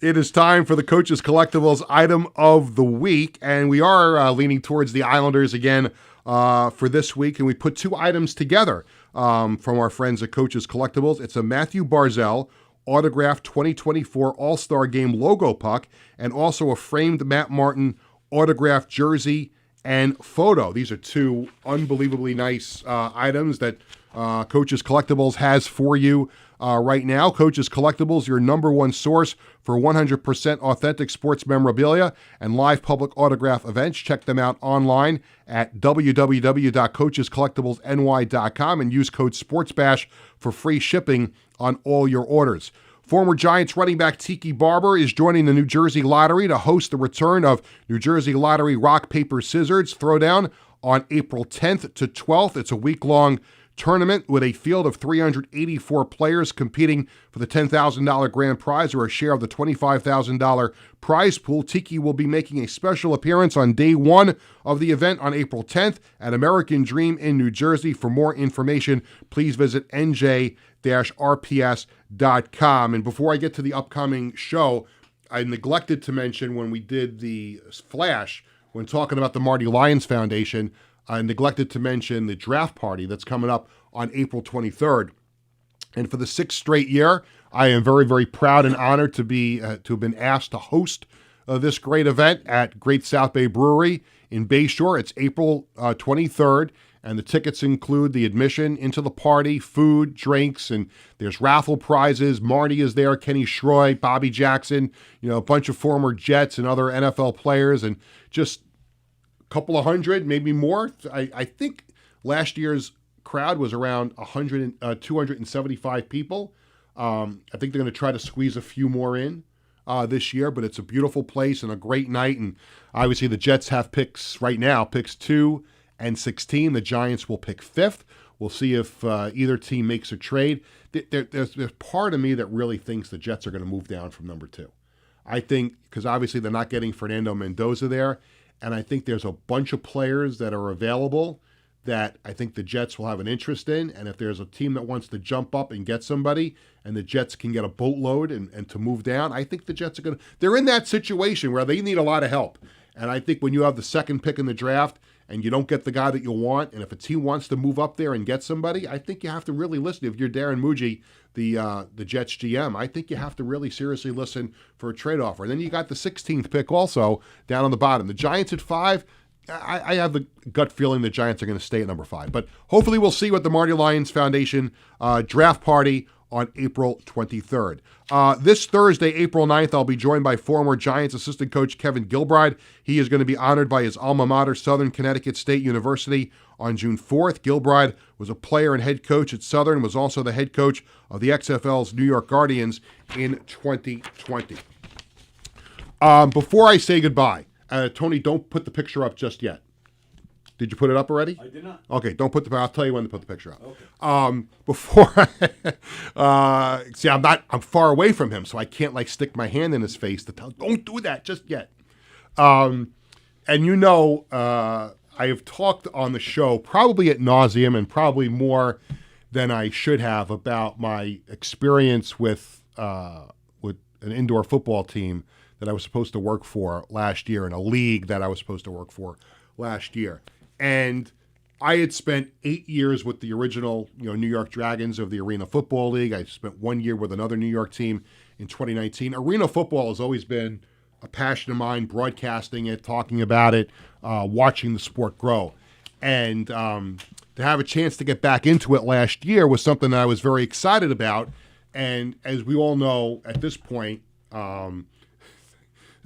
It is time for the Coaches Collectibles item of the week, and we are leaning towards the Islanders again for this week, and we put two items together from our friends at Coaches Collectibles. It's a Matthew Barzal autographed 2024 All-Star Game logo puck, and also a framed Matt Martin autographed jersey and photo. These are two unbelievably nice items that Coaches Collectibles has for you right now. Coaches Collectibles, your number one source for 100% authentic sports memorabilia and live public autograph events. Check them out online at www.coachescollectiblesny.com and use code SPORTSBASH for free shipping on all your orders. Former Giants running back Tiki Barber is joining the New Jersey Lottery to host the return of New Jersey Lottery Rock, Paper, Scissors Throwdown on April 10th to 12th. It's a week-long tournament with a field of 384 players competing for the $10,000 grand prize or a share of the $25,000 prize pool. Tiki will be making a special appearance on day one of the event on April 10th at American Dream in New Jersey. For more information, please visit nj-rps.com. And before I get to the upcoming show, I neglected to mention when we did the flash, when talking about the Marty Lyons Foundation, I neglected to mention the draft party that's coming up on April 23rd. And for the sixth straight year, I am very, very proud and honored to have been asked to host this great event at Great South Bay Brewery in Bayshore. It's April 23rd, and the tickets include the admission into the party, food, drinks, and there's raffle prizes. Marty is there, Kenny Schroy, Bobby Jackson, a bunch of former Jets and other NFL players, and just couple of hundred, maybe more. I think last year's crowd was around 275 people. I think they're going to try to squeeze a few more in this year, but it's a beautiful place and a great night. And obviously the Jets have picks right now, picks 2 and 16. The Giants will pick 5th. We'll see if either team makes a trade. There's part of me that really thinks the Jets are going to move down from number 2. I think because obviously they're not getting Fernando Mendoza there. And I think there's a bunch of players that are available that I think the Jets will have an interest in. And if there's a team that wants to jump up and get somebody and the Jets can get a boatload and to move down, I think the Jets are they're in that situation where they need a lot of help. And I think when you have the second pick in the draft and you don't get the guy that you want, and if a team wants to move up there and get somebody, I think you have to really listen. If you're Darren Muji, the Jets GM, I think you have to really seriously listen for a trade offer. And then you got the 16th pick also down on the bottom. The Giants at 5, I have the gut feeling the Giants are going to stay at number 5. But hopefully we'll see what the Marty Lyons Foundation draft party on April 23rd. This Thursday, April 9th, I'll be joined by former Giants assistant coach Kevin Gilbride. He is going to be honored by his alma mater, Southern Connecticut State University, on June 4th. Gilbride was a player and head coach at Southern, was also the head coach of the XFL's New York Guardians in 2020. Before I say goodbye, Tony, don't put the picture up just yet. Did you put it up already? I did not. Okay, don't put the. I'll tell you when to put the picture up. Okay. Before, see, I'm far away from him, so I can't like stick my hand in his face to tell. Don't do that just yet. And I have talked on the show probably ad nauseum and probably more than I should have about my experience with an indoor football team that I was supposed to work for last year in a league that I was supposed to work for last year. And I had spent 8 years with the original, New York Dragons of the Arena Football League. I spent 1 year with another New York team in 2019. Arena football has always been a passion of mine, broadcasting it, talking about it, watching the sport grow. And to have a chance to get back into it last year was something that I was very excited about. And as we all know, at this point, that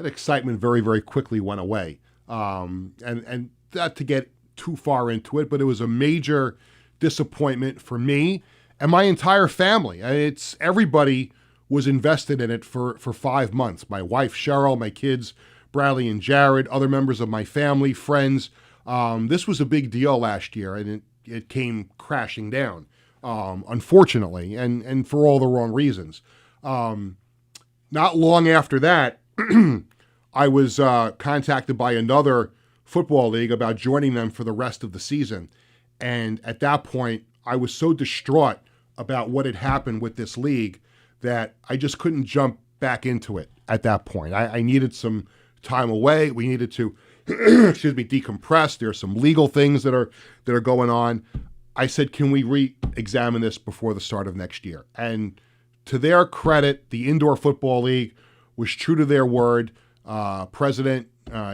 excitement very, very quickly went away. And not to get too far into it, but it was a major disappointment for me and my entire family. Everybody was invested in it for 5 months. My wife, Cheryl, my kids, Bradley and Jared, other members of my family, friends. This was a big deal last year, and it came crashing down, unfortunately, and for all the wrong reasons. Not long after that, I was contacted by another football league about joining them for the rest of the season. And at that point, I was so distraught about what had happened with this league that I just couldn't jump back into it at that point. I needed some time away. We needed to, decompress. There are some legal things that are going on. I said, can we re-examine this before the start of next year? And to their credit, the Indoor Football League was true to their word. President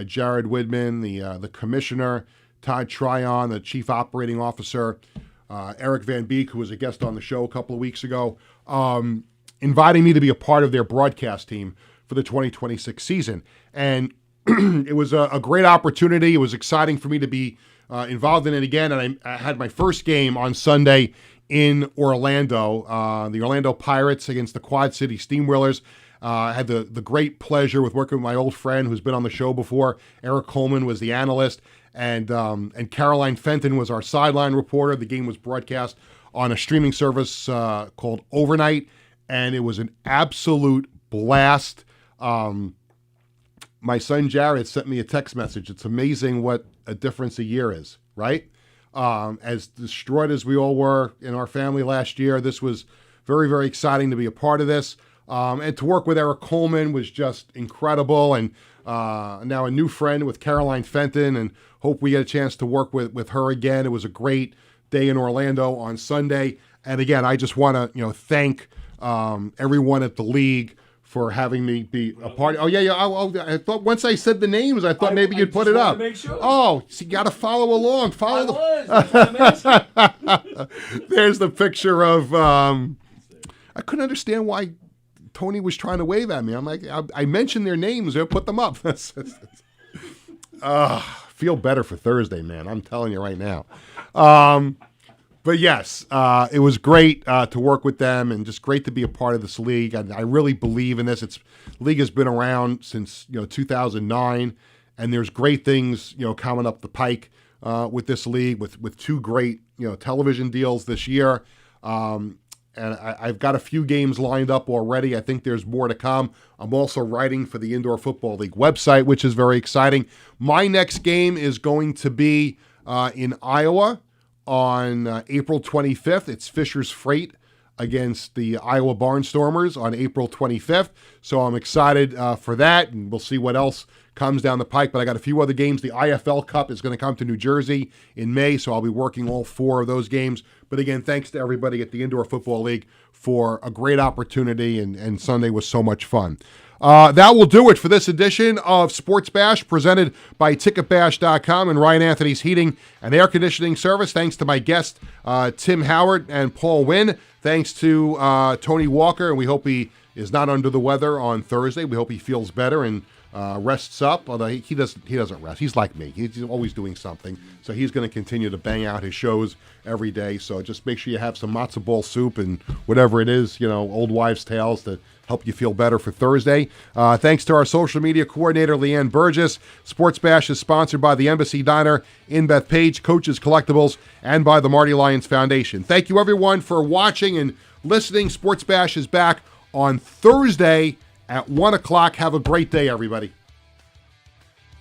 Jared Widman, the commissioner, Todd Tryon, the chief operating officer, Eric Van Beek, who was a guest on the show a couple of weeks ago, inviting me to be a part of their broadcast team for the 2026 season. And it was a great opportunity. It was exciting for me to be involved in it again. And I had my first game on Sunday in Orlando, the Orlando Pirates against the Quad City Steamwheelers. I had the great pleasure with working with my old friend who's been on the show before. Eric Coleman was the analyst, and Caroline Fenton was our sideline reporter. The game was broadcast on a streaming service called Overnight, and it was an absolute blast. My son Jared sent me a text message. It's amazing what a difference a year is, right? As distraught as we all were in our family last year, this was very, very exciting to be a part of this. And to work with Eric Coleman was just incredible. And now a new friend with Caroline Fenton, and hope we get a chance to work with her again. It was a great day in Orlando on Sunday. And again, I just want to thank everyone at the league for having me be a part. Oh yeah. I thought once I said the names, I thought maybe you'd put it up. Make sure. Oh, so you got to follow along. There's the picture of. I couldn't understand why Tony was trying to wave at me. I'm like, I mentioned their names. I'll put them up. Feel better for Thursday, man. I'm telling you right now. But yes, it was great to work with them, and just great to be a part of this league. I really believe in this. The league has been around since 2009, and there's great things coming up the pike with this league, with two great television deals this year. And I've got a few games lined up already. I think there's more to come. I'm also writing for the Indoor Football League website, which is very exciting. My next game is going to be in Iowa on April 25th. It's Fisher's Freight against the Iowa Barnstormers on April 25th. So I'm excited for that, and we'll see what else comes down the pike. But I got a few other games. The IFL Cup is going to come to New Jersey in May, so I'll be working all 4 of those games. But again, thanks to everybody at the Indoor Football League for a great opportunity, and Sunday was so much fun. That will do it for this edition of Sports Bash, presented by TicketBash.com and Ryan Anthony's Heating and Air Conditioning Service. Thanks to my guests, Tim Howard and Paul Wynn. Thanks to Tony Walker, and we hope he is not under the weather on Thursday. We hope he feels better and rests up, although he doesn't rest. He's like me. He's always doing something. So he's going to continue to bang out his shows every day. So just make sure you have some matzo ball soup and whatever it is, old wives' tales to help you feel better for Thursday. Thanks to our social media coordinator, Leanne Burgess. Sports Bash is sponsored by the Embassy Diner in Bethpage, Coaches Collectibles, and by the Marty Lyons Foundation. Thank you, everyone, for watching and listening. Sports Bash is back on Thursday at 1 o'clock. Have a great day, everybody.